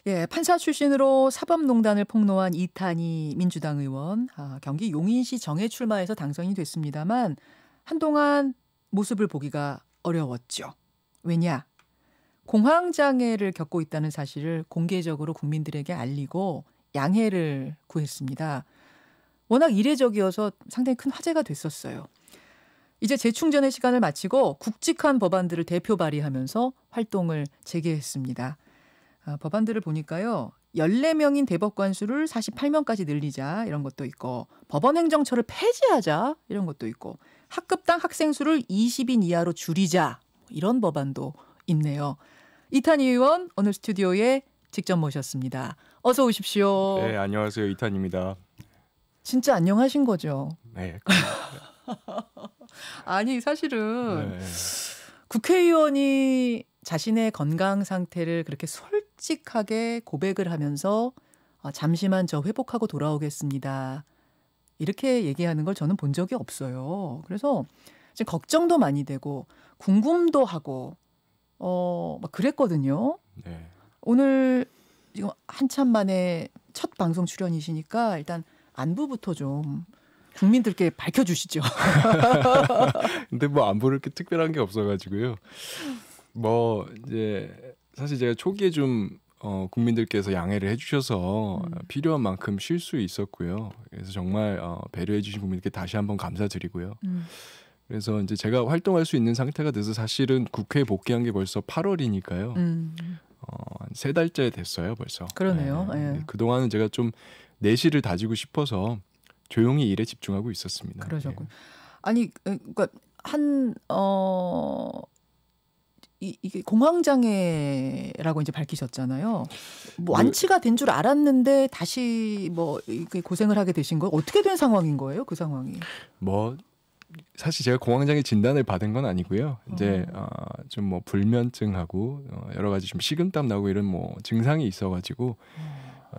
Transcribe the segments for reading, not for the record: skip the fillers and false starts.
예, 판사 출신으로 사법농단을 폭로한 이탄희 민주당 의원, 경기 용인시 정에 출마해서 당선이 됐습니다만 한동안 모습을 보기가 어려웠죠. 왜냐? 공황장애를 겪고 있다는 사실을 공개적으로 국민들에게 알리고 양해를 구했습니다. 워낙 이례적이어서 상당히 큰 화제가 됐었어요. 이제 재충전의 시간을 마치고 굵직한 법안들을 대표 발의하면서 활동을 재개했습니다. 법안들을 보니까요. 14명인 대법관 수를 48명까지 늘리자 이런 것도 있고 법원행정처를 폐지하자 이런 것도 있고 학급당 학생 수를 20인 이하로 줄이자 이런 법안도 있네요. 이탄희 의원 오늘 스튜디오에 직접 모셨습니다. 어서 오십시오. 네, 안녕하세요. 이탄희입니다. 진짜 안녕하신 거죠? 네. 아니 사실은 국회의원이 자신의 건강 상태를 그렇게 솔직하게 고백을 하면서 잠시만 저 회복하고 돌아오겠습니다. 이렇게 얘기하는 걸 저는 본 적이 없어요. 그래서 지금 걱정도 많이 되고 궁금도 하고 막 그랬거든요. 네. 오늘 지금 한참 만에 첫 방송 출연이시니까 일단 안부부터 좀 국민들께 밝혀주시죠. 근데 뭐 안부를 이렇게 특별한 게 없어가지고요. 뭐 이제 사실 제가 초기에 좀 국민들께서 양해를 해주셔서 필요한 만큼 쉴 수 있었고요. 그래서 정말 배려해주신 국민들께 다시 한번 감사드리고요. 그래서 이제 제가 활동할 수 있는 상태가 돼서 사실은 국회에 복귀한 게 벌써 8월이니까요. 한 3달째 됐어요, 벌써. 그러네요. 네. 예. 그동안은 제가 좀 내실을 다지고 싶어서 조용히 일에 집중하고 있었습니다. 그러셨군요. 예. 아니, 그러니까 이게 공황장애라고 이제 밝히셨잖아요. 뭐 완치가 된 줄 알았는데 다시 뭐 이렇게 고생을 하게 되신 거예요? 어떻게 된 상황인 거예요? 그 상황이? 뭐 사실 제가 공황장애 진단을 받은 건 아니고요. 이제 좀 뭐 불면증하고 여러 가지 좀 식은땀 나고 이런 뭐 증상이 있어가지고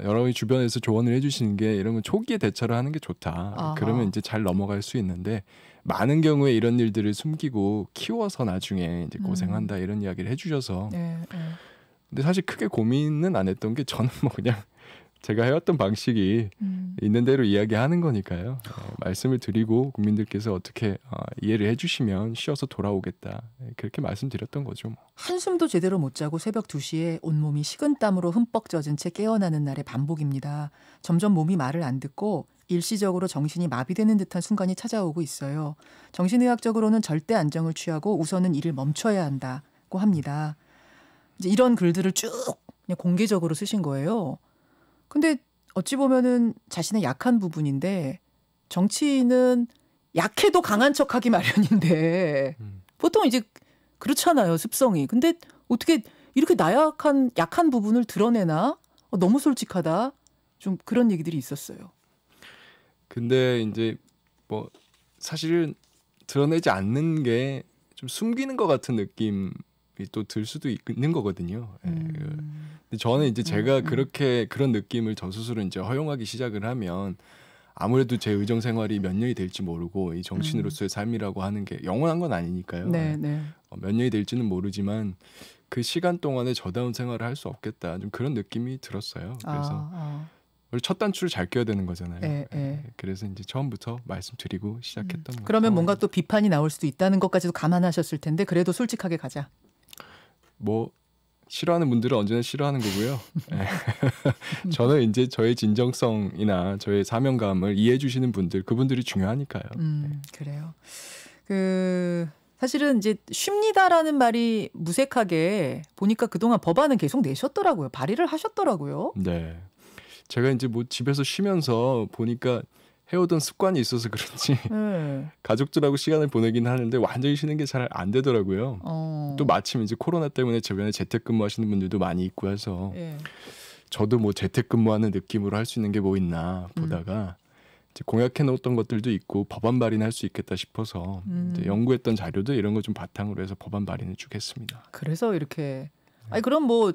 여러 가지 주변에서 조언을 해주시는 게 이런 건 초기에 대처를 하는 게 좋다. 아하. 그러면 이제 잘 넘어갈 수 있는데 많은 경우에 이런 일들을 숨기고 키워서 나중에 이제 고생한다 이런 이야기를 해주셔서. 네. 근데 사실 크게 고민은 안 했던 게 저는 뭐 그냥 제가 해왔던 방식이 있는 대로 이야기하는 거니까요. 말씀을 드리고 국민들께서 어떻게 이해를 해주시면 쉬어서 돌아오겠다. 그렇게 말씀드렸던 거죠. 뭐. 한숨도 제대로 못 자고 새벽 2시에 온몸이 식은땀으로 흠뻑 젖은 채 깨어나는 날의 반복입니다. 점점 몸이 말을 안 듣고 일시적으로 정신이 마비되는 듯한 순간이 찾아오고 있어요. 정신의학적으로는 절대 안정을 취하고 우선은 일을 멈춰야 한다고 합니다. 이제 이런 글들을 쭉 그냥 공개적으로 쓰신 거예요. 근데 어찌 보면은 자신의 약한 부분인데 정치인은 약해도 강한 척하기 마련인데 보통 이제 그렇잖아요, 습성이. 근데 어떻게 이렇게 나약한 약한 부분을 드러내나? 너무 솔직하다. 좀 그런 얘기들이 있었어요. 근데 이제 뭐 사실은 드러내지 않는 게 좀 숨기는 것 같은 느낌이 또 들 수도 있는 거거든요. 근데 저는 이제 제가 그렇게 그런 느낌을 저 스스로 이제 허용하기 시작을 하면 아무래도 제 의정 생활이 몇 년이 될지 모르고 이 정치인으로서의 삶이라고 하는 게 영원한 건 아니니까요. 네. 몇 년이 될지는 모르지만 그 시간 동안에 저다운 생활을 할 수 없겠다. 좀 그런 느낌이 들었어요. 그래서 원래 첫 단추를 잘 껴야 되는 거잖아요. 그래서 이제 처음부터 말씀드리고 시작했던 거죠. 그러면 뭔가 또 비판이 나올 수도 있다는 것까지도 감안하셨을 텐데 그래도 솔직하게 가자. 뭐 싫어하는 분들은 언제나 싫어하는 거고요. 저는 이제 저의 진정성이나 저의 사명감을 이해해 주시는 분들, 그분들이 중요하니까요. 그래요. 사실은 이제 쉽니다라는 말이 무색하게 보니까 그동안 법안은 계속 내셨더라고요. 발의를 하셨더라고요. 네. 제가 이제 뭐 집에서 쉬면서 보니까 해오던 습관이 있어서 그런지 가족들하고 시간을 보내긴 하는데 완전히 쉬는 게 잘 안 되더라고요. 또 마침 이제 코로나 때문에 주변에 재택근무하시는 분들도 많이 있고 해서 저도 뭐 재택근무하는 느낌으로 할 수 있는 게 뭐 있나 보다가 이제 공약해놓았던 것들도 있고 법안 발의할 수 있겠다 싶어서 이제 연구했던 자료들 이런 거 좀 바탕으로 해서 법안 발의를 쭉 했습니다. 그래서 이렇게 아니 그럼 뭐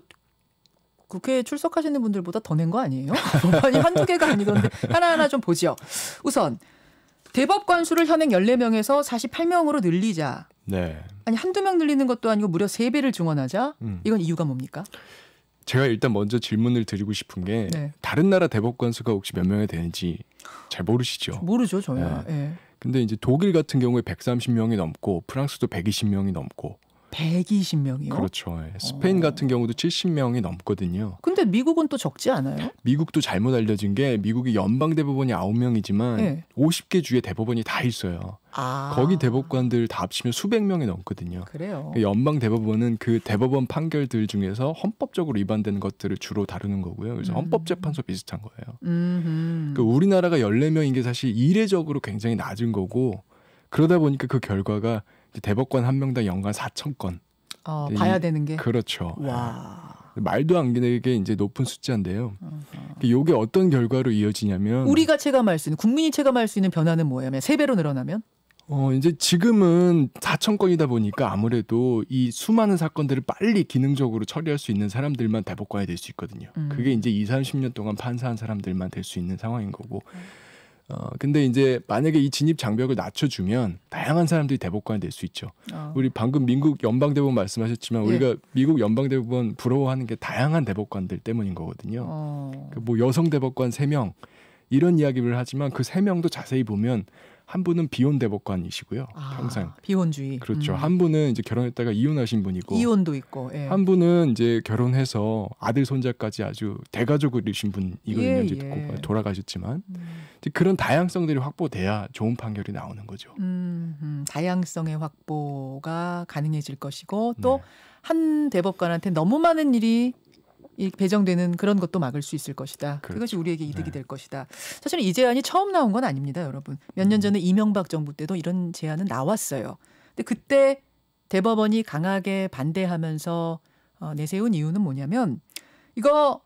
국회에 출석하시는 분들보다 더 낸 거 아니에요? 법안이 한두 개가 아니던데 하나하나 좀 보죠. 우선 대법관 수를 현행 14명에서 48명으로 늘리자. 네. 아니 한두 명 늘리는 것도 아니고 무려 3배를 증원하자. 이건 이유가 뭡니까? 제가 일단 먼저 질문을 드리고 싶은 게 네. 다른 나라 대법관 수가 혹시 몇 명이 되는지 잘 모르시죠? 모르죠, 저야. 네. 네. 근데 이제 독일 같은 경우에 130명이 넘고 프랑스도 120명이 넘고 120명이요? 그렇죠. 스페인 같은 경우도 70명이 넘거든요. 근데 미국은 또 적지 않아요? 미국도 잘못 알려진 게 미국이 연방대법원이 9명이지만 네. 50개 주의 대법원이 다 있어요. 거기 대법관들 다 합치면 수백 명이 넘거든요. 그래요. 연방대법원은 그 대법원 판결들 중에서 헌법적으로 위반되는 것들을 주로 다루는 거고요. 그래서 헌법재판소 비슷한 거예요. 그러니까 우리나라가 14명인 게 사실 이례적으로 굉장히 낮은 거고 그러다 보니까 그 결과가 대법관 한 명당 연간 4,000건. 봐야 되는 게. 그렇죠. 와. 말도 안 되게 이제 높은 숫자인데요. 이게 어떤 결과로 이어지냐면 우리가 체감할 수 있는 국민이 체감할 수 있는 변화는 뭐예요? 3배로 늘어나면? 이제 지금은 4,000건이다 보니까 아무래도 이 수많은 사건들을 빨리 기능적으로 처리할 수 있는 사람들만 대법관이 될 수 있거든요. 그게 이제 20, 30년 동안 판사한 사람들만 될 수 있는 상황인 거고. 근데 이제 만약에 이 진입 장벽을 낮춰주면 다양한 사람들이 대법관이 될 수 있죠. 우리 방금 미국 연방대법원 말씀하셨지만 우리가 미국 연방대법원 부러워하는 게 다양한 대법관들 때문인 거거든요. 뭐 여성 대법관 3명 이런 이야기를 하지만 그 3명도 자세히 보면 한 분은 비혼 대법관이시고요. 평생. 비혼주의. 그렇죠. 한 분은 이제 결혼했다가 이혼하신 분이고. 이혼도 있고. 예. 한 분은 이제 결혼해서 아들 손자까지 아주 대가족을 이루신 분이거든요. 이제 돌아가셨지만. 이제 그런 다양성들이 확보돼야 좋은 판결이 나오는 거죠. 다양성의 확보가 가능해질 것이고 또 한 대법관한테 너무 많은 일이 배정되는 그런 것도 막을 수 있을 것이다. 그렇죠. 그것이 우리에게 이득이 될 것이다. 사실은 이 제안이 처음 나온 건 아닙니다, 여러분. 몇 년 전에 이명박 정부 때도 이런 제안은 나왔어요. 근데 그때 대법원이 강하게 반대하면서 내세운 이유는 뭐냐면 이거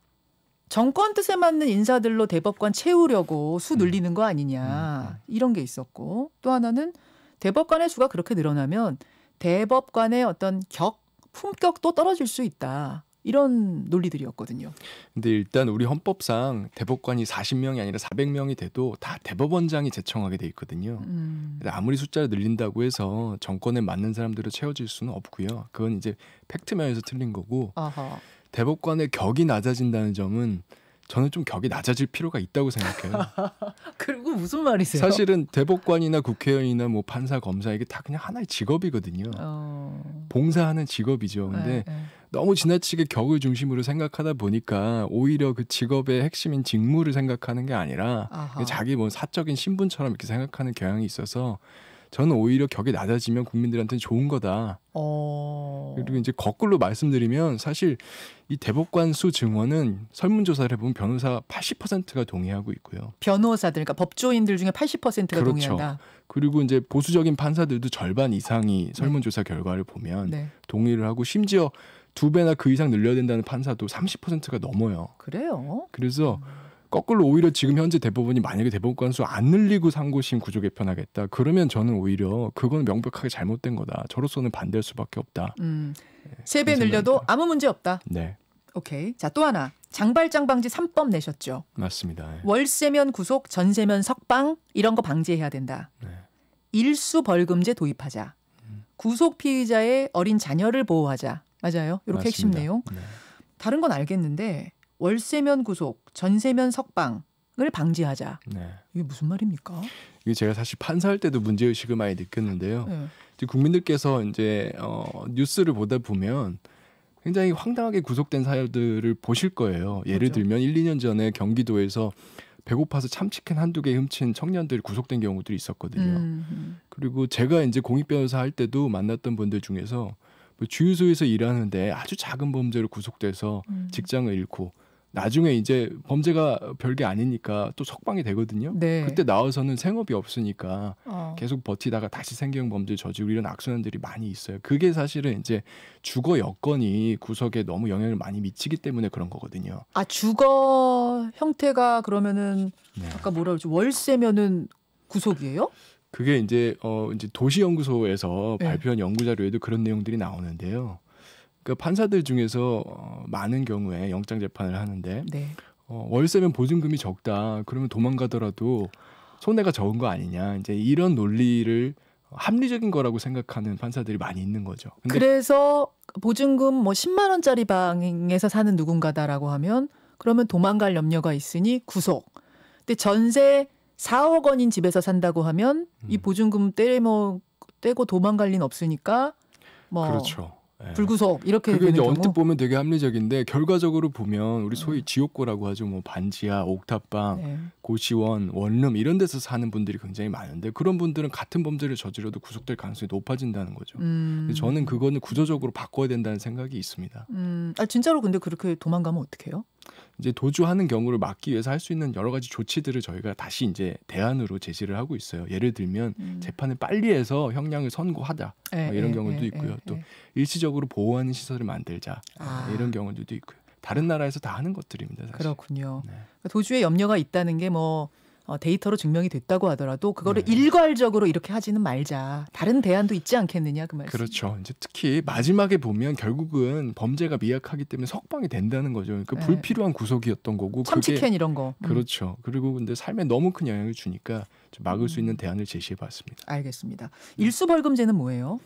정권 뜻에 맞는 인사들로 대법관 채우려고 수 늘리는 거 아니냐 이런 게 있었고 또 하나는 대법관의 수가 그렇게 늘어나면 대법관의 어떤 품격도 떨어질 수 있다. 이런 논리들이었거든요. 근데 일단 우리 헌법상 대법관이 40명이 아니라 400명이 돼도 다 대법원장이 제청하게 돼 있거든요. 아무리 숫자를 늘린다고 해서 정권에 맞는 사람들을 채워질 수는 없고요. 그건 이제 팩트 면에서 틀린 거고 대법관의 격이 낮아진다는 점은 저는 좀 격이 낮아질 필요가 있다고 생각해요. 그리고 무슨 말이세요? 사실은 대법관이나 국회의원이나 뭐 판사, 검사 이게 다 그냥 하나의 직업이거든요. 봉사하는 직업이죠. 근데 너무 지나치게 격을 중심으로 생각하다 보니까 오히려 그 직업의 핵심인 직무를 생각하는 게 아니라 자기 뭐 사적인 신분처럼 이렇게 생각하는 경향이 있어서 저는 오히려 격이 낮아지면 국민들한테는 좋은 거다. 그리고 이제 거꾸로 말씀드리면 사실 이 대법관 수 증원은 설문조사를 해보면 변호사 80%가 동의하고 있고요. 변호사들, 그러니까 법조인들 중에 80%가 그렇죠. 동의한다. 그리고 이제 보수적인 판사들도 절반 이상이 설문조사 결과를 보면 동의를 하고 심지어 2배나 그 이상 늘려야 된다는 판사도 30%가 넘어요. 그래요? 그래서 거꾸로 오히려 지금 현재 대법원이 만약에 대법관 수 안 늘리고 상고심 구조 개편하겠다. 그러면 저는 오히려 그건 명백하게 잘못된 거다. 저로서는 반대할 수밖에 없다. 3배 늘려도 아무 문제 없다. 네. 오케이. 자, 또 하나. 장발장 방지 3법 내셨죠. 맞습니다. 월세면 구속, 전세면 석방 이런 거 방지해야 된다. 일수 벌금제 도입하자. 구속 피의자의 어린 자녀를 보호하자. 맞아요. 이렇게 핵심 내용. 다른 건 알겠는데 월세면 구속, 전세면 석방을 방지하자. 이게 무슨 말입니까? 이게 제가 사실 판사할 때도 문제의식을 많이 느꼈는데요. 이제 국민들께서 이제 뉴스를 보다 보면 굉장히 황당하게 구속된 사연들을 보실 거예요. 예를 들면 1, 2년 전에 경기도에서 배고파서 참치캔 한두 개 훔친 청년들이 구속된 경우들이 있었거든요. 그리고 제가 이제 공익변호사 할 때도 만났던 분들 중에서 주유소에서 일하는데 아주 작은 범죄로 구속돼서 직장을 잃고 나중에 이제 범죄가 별게 아니니까 또 석방이 되거든요. 그때 나와서는 생업이 없으니까 계속 버티다가 다시 생계형 범죄를 저지르고 이런 악순환들이 많이 있어요. 그게 사실은 이제 주거 여건이 구속에 너무 영향을 많이 미치기 때문에 그런 거거든요. 주거 형태가 그러면은 아까 뭐라 그러지? 월세면은 구속이에요? 그게 이제 도시연구소에서 발표한 연구 자료에도 그런 내용들이 나오는데요. 그 판사들 중에서 많은 경우에 영장 재판을 하는데 월세면 보증금이 적다. 그러면 도망가더라도 손해가 적은 거 아니냐. 이제 이런 논리를 합리적인 거라고 생각하는 판사들이 많이 있는 거죠. 근데 그래서 보증금 뭐 10만 원짜리 방에서 사는 누군가다라고 하면 그러면 도망갈 염려가 있으니 구속. 근데 전세 4억 원인 집에서 산다고 하면 이 보증금 떼고 도망갈 리는 없으니까 뭐 그렇죠. 불구속 이렇게 그게 되는 이제 경우? 언뜻 보면 되게 합리적인데 결과적으로 보면 우리 소위 지옥고라고 하죠. 뭐 반지하, 옥탑방, 고시원, 원룸 이런 데서 사는 분들이 굉장히 많은데 그런 분들은 같은 범죄를 저질러도 구속될 가능성이 높아진다는 거죠. 저는 그거는 구조적으로 바꿔야 된다는 생각이 있습니다. 진짜로 근데 그렇게 도망가면 어떡해요? 이제 도주하는 경우를 막기 위해서 할 수 있는 여러 가지 조치들을 저희가 다시 이제 대안으로 제시를 하고 있어요. 예를 들면 재판을 빨리 해서 형량을 선고하자 이런 경우도 있고요. 또 일시적으로 보호하는 시설을 만들자 이런 경우들도 있고요. 다른 나라에서 다 하는 것들입니다. 사실. 그렇군요. 네. 도주에 염려가 있다는 게 뭐 데이터로 증명이 됐다고 하더라도 그거를 일괄적으로 이렇게 하지는 말자. 다른 대안도 있지 않겠느냐 그 말씀. 그렇죠. 이제 특히 마지막에 보면 결국은 범죄가 미약하기 때문에 석방이 된다는 거죠. 그러니까 불필요한 구속이었던 거고. 참치캔 이런 거. 그렇죠. 그리고 근데 삶에 너무 큰 영향을 주니까 좀 막을 수 있는 대안을 제시해봤습니다. 알겠습니다. 일수벌금제는 뭐예요?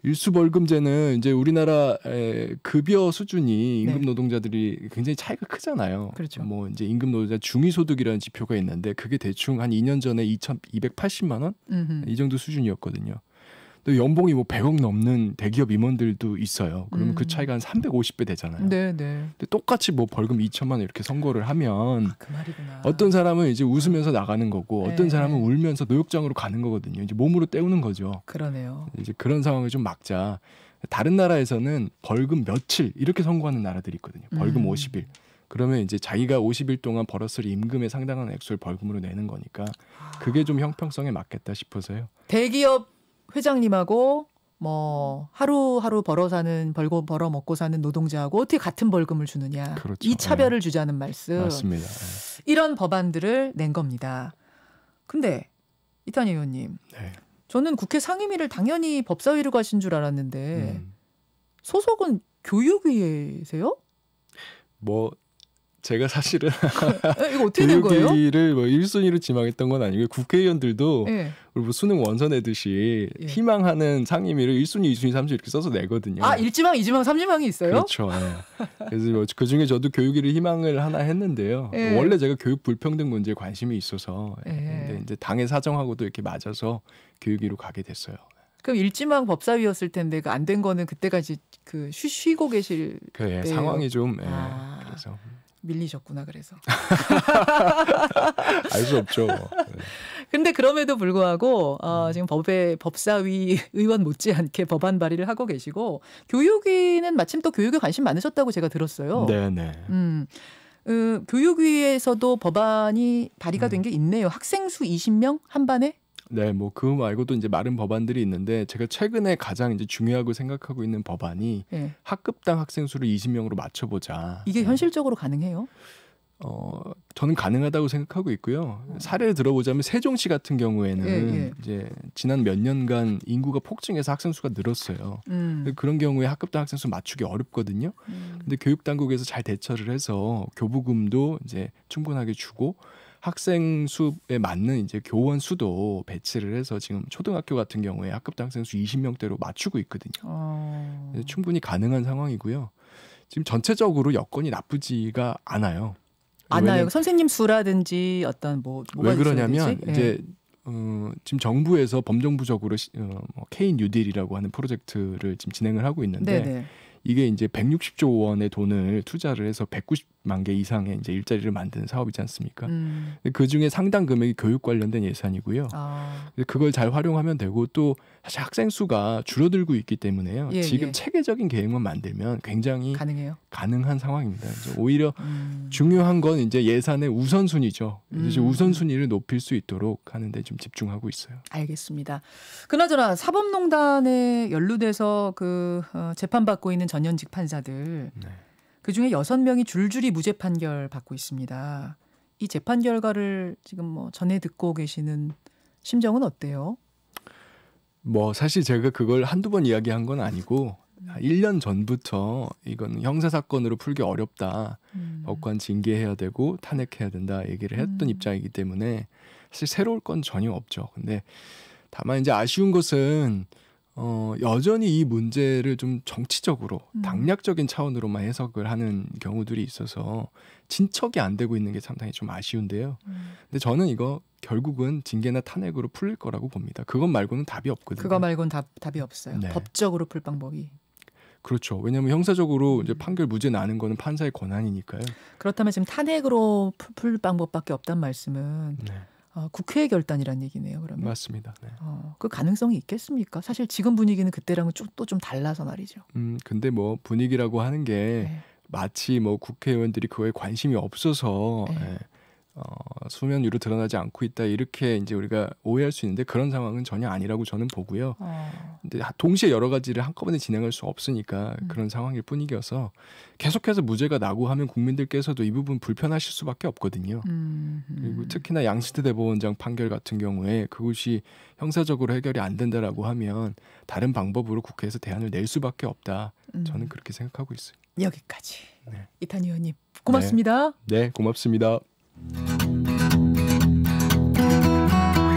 일수벌금제는 이제 우리나라의 급여 수준이 임금 노동자들이 굉장히 차이가 크잖아요. 그렇죠. 뭐 이제 임금 노동자 중위소득이라는 지표가 있는데 그게 대충 한 2년 전에 2,280만 원 이 정도 수준이었거든요. 또 연봉이 뭐 100억 넘는 대기업 임원들도 있어요. 그러면 그 차이가 한 350배 되잖아요. 네. 근데 똑같이 뭐 벌금 2천만 원 이렇게 선고를 하면 그 말이구나. 어떤 사람은 이제 웃으면서 나가는 거고 어떤 사람은 울면서 노역장으로 가는 거거든요. 이제 몸으로 때우는 거죠. 그러네요. 이제 그런 상황을 좀 막자. 다른 나라에서는 벌금 며칠 이렇게 선고하는 나라들이 있거든요. 벌금 50일. 그러면 이제 자기가 50일 동안 벌었을 임금의 상당한 액수를 벌금으로 내는 거니까 그게 좀 형평성에 맞겠다 싶어서요. 대기업 회장님하고 뭐 하루하루 벌어 먹고 사는 노동자하고 어떻게 같은 벌금을 주느냐. 그렇죠. 이 차별을 주자는 말씀. 맞습니다. 이런 법안들을 낸 겁니다. 근데 이탄희 의원님. 저는 국회 상임위를 당연히 법사위로 가신 줄 알았는데 소속은 교육위에세요? 뭐 제가 사실은 이거 어떻게 된 거예요? 교육위를 뭐 1순위로 지망했던 건 아니고 국회의원들도 우리 뭐 수능 원서 내듯이 희망하는 상임위를 1순위, 2순위, 3순위 이렇게 써서 내거든요. 1지망, 2지망, 3지망이 있어요? 그렇죠. 그래서 뭐 그중에 저도 교육위를 희망을 하나 했는데요. 원래 제가 교육 불평등 문제에 관심이 있어서 근데 이제 당의 사정하고도 이렇게 맞아서 교육위로 가게 됐어요. 그럼 1지망 법사위였을 텐데 그 안 된 거는 그때까지 그 쉬고 계실 때 상황이 좀 그래서 밀리셨구나. 그래서 알 수 없죠. 근데 그럼에도 불구하고 지금 법사위 의원 못지않게 법안 발의를 하고 계시고 교육위는 마침 또 교육에 관심 많으셨다고 제가 들었어요. 네네. 교육위에서도 법안이 발의가 된 게 있네요. 학생 수 20명 한 반에? 네, 뭐 그 말고도 이제 많은 법안들이 있는데 제가 최근에 가장 이제 중요하고 생각하고 있는 법안이 학급당 학생 수를 20명으로 맞춰보자. 이게 현실적으로 가능해요? 저는 가능하다고 생각하고 있고요. 사례를 들어보자면 세종시 같은 경우에는 이제 지난 몇 년간 인구가 폭증해서 학생 수가 늘었어요. 그런 경우에 학급당 학생 수 맞추기 어렵거든요. 근데 교육 당국에서 잘 대처를 해서 교부금도 이제 충분하게 주고 학생 수에 맞는 이제 교원 수도 배치를 해서 지금 초등학교 같은 경우에 학급당 학생 수 20명대로 맞추고 있거든요. 충분히 가능한 상황이고요. 지금 전체적으로 여건이 나쁘지가 않아요. 선생님 수라든지 어떤 뭐가 왜 그러냐면 이제 지금 정부에서 범정부적으로 K 뉴딜이라고 하는 프로젝트를 지금 진행을 하고 있는데 이게 이제 160조 원의 돈을 투자를 해서 190만 개 이상의 이제 일자리를 만드는 사업이지 않습니까? 그 중에 상당 금액이 교육 관련된 예산이고요. 그걸 잘 활용하면 되고 또 사실 학생 수가 줄어들고 있기 때문에요. 지금 체계적인 계획만 만들면 굉장히 가능한 상황입니다. 오히려 중요한 건 이제 예산의 우선순위죠. 이제 우선순위를 높일 수 있도록 하는데 좀 집중하고 있어요. 알겠습니다. 그나저나 사법농단에 연루돼서 재판받고 있는 전현직 판사들 그중에 6명이 줄줄이 무죄 판결 받고 있습니다. 이 재판 결과를 지금 뭐 전해 듣고 계시는 심정은 어때요? 뭐 사실 제가 그걸 한두 번 이야기한 건 아니고 1년 전부터 이건 형사사건으로 풀기 어렵다. 법관 징계해야 되고 탄핵해야 된다 얘기를 했던 입장이기 때문에 사실 새로울 건 전혀 없죠. 근데 다만 이제 아쉬운 것은 여전히 이 문제를 좀 정치적으로 당략적인 차원으로만 해석을 하는 경우들이 있어서 진척이 안 되고 있는 게 상당히 좀 아쉬운데요. 근데 저는 이거 결국은 징계나 탄핵으로 풀릴 거라고 봅니다. 그것 말고는 답이 없거든요. 그거 말고는 답이 없어요. 네. 법적으로 풀 방법이. 그렇죠. 왜냐하면 형사적으로 이제 판결 무죄 나는 거는 판사의 권한이니까요. 그렇다면 지금 탄핵으로 풀 방법밖에 없단 말씀은 네. 국회의 결단이란 얘기네요. 그러면 맞습니다. 네. 그 가능성이 있겠습니까? 사실 지금 분위기는 그때랑은 또 좀 달라서 말이죠. 근데 뭐 분위기라고 하는 게 네. 마치 뭐 국회의원들이 그거에 관심이 없어서 네. 수면 위로 드러나지 않고 있다 이렇게 이제 우리가 오해할 수 있는데 그런 상황은 전혀 아니라고 저는 보고요. 근데 동시에 여러 가지를 한꺼번에 진행할 수 없으니까 그런 상황일 뿐이어서 계속해서 무죄가 나고 하면 국민들께서도 이 부분 불편하실 수밖에 없거든요. 그리고 특히나 양시대 대법원장 판결 같은 경우에 그것이 형사적으로 해결이 안 된다라고 하면 다른 방법으로 국회에서 대안을 낼 수밖에 없다. 저는 그렇게 생각하고 있어요. 여기까지. 네. 이탄희 의원님 고맙습니다. 네, 고맙습니다.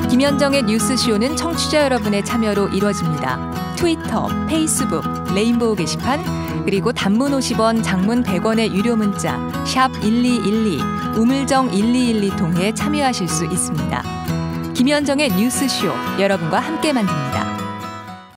김현정의 뉴스쇼는 청취자 여러분의 참여로 이루어집니다. 트위터, 페이스북, 레인보우 게시판, 그리고 단문 50원, 장문 100원의 유료 문자 샵 1212, 우물정 1212 통해 참여하실 수 있습니다. 김현정의 뉴스쇼, 여러분과 함께 만듭니다.